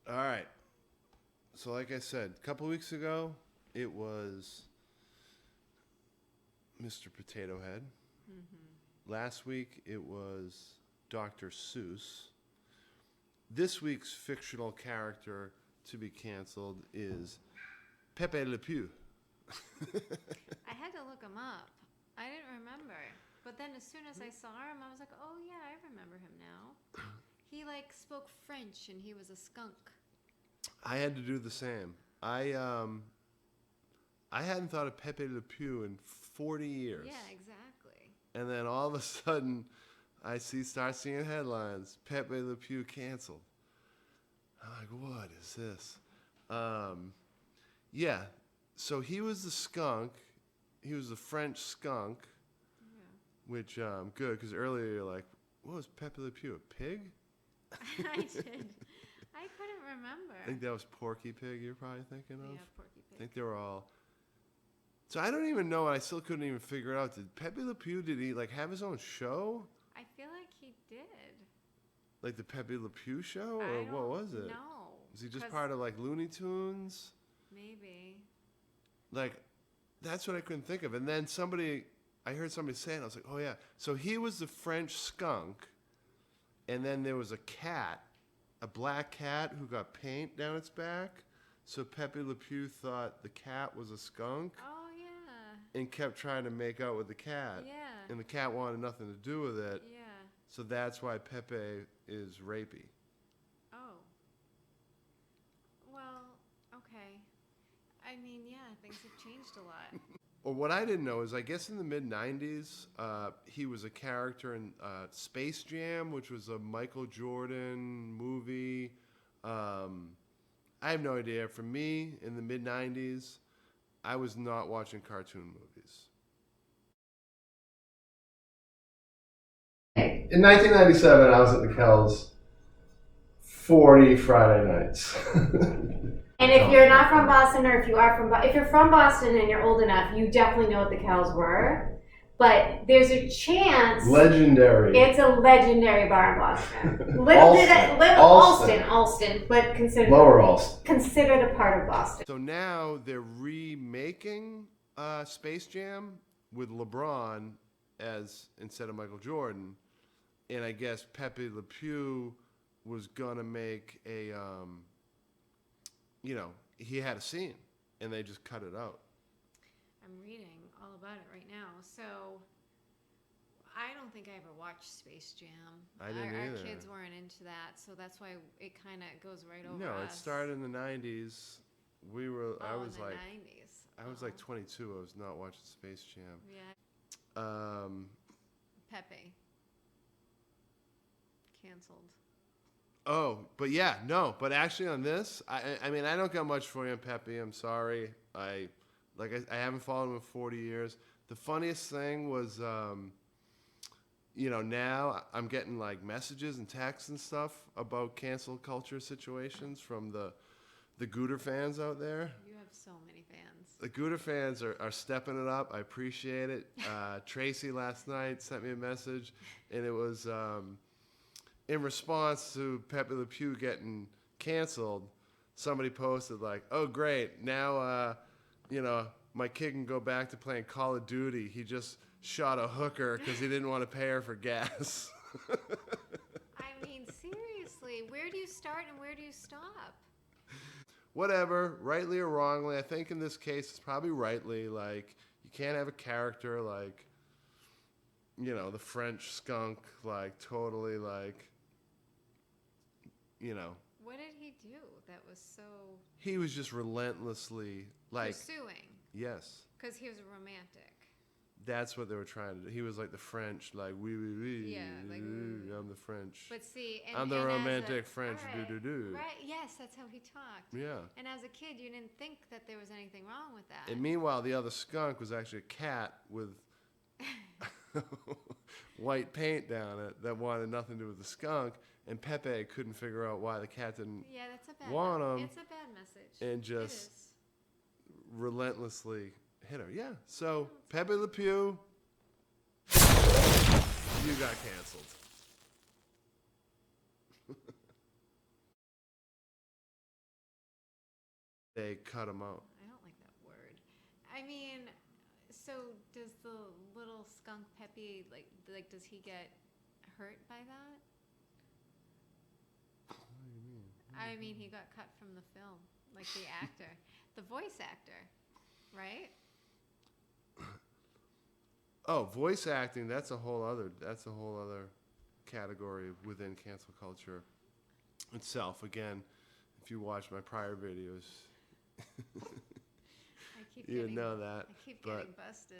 All right. So, like I said, a couple weeks ago, it was Mr. Potato Head. Last week, it was Dr. Seuss. This week's fictional character to be canceled is Pepe Le Pew. I had to look him up. I didn't remember. But then as soon as I saw him, I was like, oh yeah, I remember him now. He spoke French and he was a skunk. I had to do the same. I hadn't thought of Pepe Le Pew in 40 years. Yeah, exactly. And then all of a sudden, start seeing headlines: Pepe Le Pew canceled. I'm like, what is this? Yeah. So he was the skunk. He was the French skunk, which good, because earlier you're like, what was Pepe Le Pew? A pig? I did. I couldn't remember. I think that was Porky Pig you're probably thinking of. Yeah, Porky Pig. I think they were all. So I don't even know. I still couldn't even figure it out. Did Pepe Le Pew, did he have his own show? I feel like he did. Like the Pepe Le Pew show? Or what was it? No. Was he just part of Looney Tunes? Maybe. That's what I couldn't think of. And then I heard somebody say it, and I was like, oh yeah. So he was the French skunk, and then there was a cat, a black cat who got paint down its back. So Pepe Le Pew thought the cat was a skunk. Oh yeah. And kept trying to make out with the cat. Yeah. And the cat wanted nothing to do with it. Yeah. So that's why Pepe is rapey. Oh. Well, okay. I mean, yeah, things have changed a lot. Or what I didn't know is, I guess in the mid-'90s, he was a character in Space Jam, which was a Michael Jordan movie. I have no idea. For me, in the mid-'90s, I was not watching cartoon movies. In 1997, I was at the Kells 40 Friday nights. And if you're not from Boston, or if you're from Boston and you're old enough, you definitely know what the Kells were. But there's a chance. Legendary. It's a legendary bar in Boston. Alston, but Lower Alston. Considered a part of Boston. So now they're remaking Space Jam with LeBron as instead of Michael Jordan, and I guess Pepe Le Pew was gonna make a, he had a scene, and they just cut it out. I'm reading all about it right now. So I don't think I ever watched Space Jam. I didn't either. Our kids weren't into that, so that's why it kind of goes right over No, us. it started in the 90s. I was in the like 90s. I was like 22. I was not watching Space Jam. Yeah. Pepe. Canceled. Oh, but yeah, no. But actually on this, I mean, I don't got much for you on Pepe. I'm sorry. I haven't followed him in 40 years. The funniest thing was, now I'm getting messages and texts and stuff about cancel culture situations from the Gooter fans out there. You have so many fans. The Gooter fans are stepping it up. I appreciate it. Tracy last night sent me a message, and it was in response to Pepe Le Pew getting canceled. Somebody posted oh great, now my kid can go back to playing Call of Duty. He just shot a hooker because he didn't want to pay her for gas. I mean, seriously, where do you start and where do you stop? Whatever, rightly or wrongly. I think in this case it's probably rightly. You can't have a character the French skunk, totally What did he do that was so... He was just relentlessly pursuing. Yes. Because he was a romantic. That's what they were trying to do. He was like the French, oui, oui, oui. Yeah, I'm the French. But see, I'm the romantic French do. Right, yes, that's how he talked. Yeah. And as a kid, you didn't think that there was anything wrong with that. And meanwhile, the other skunk was actually a cat with white paint down it that wanted nothing to do with the skunk. And Pepe couldn't figure out why the cat didn't that's a bad want him. It's a bad message. And just relentlessly hit her. Yeah. So Pepe Le Pew, you got canceled. they cut him out. I don't like that word. I mean, so does the little skunk Pepe like does he get hurt by that? What do you mean? I mean, he got cut from the film, like the actor, the voice actor, right? Oh, voice acting, that's a whole other category within cancel culture itself. Again, if you watch my prior videos, I keep you would getting, know that. I keep but- getting busted.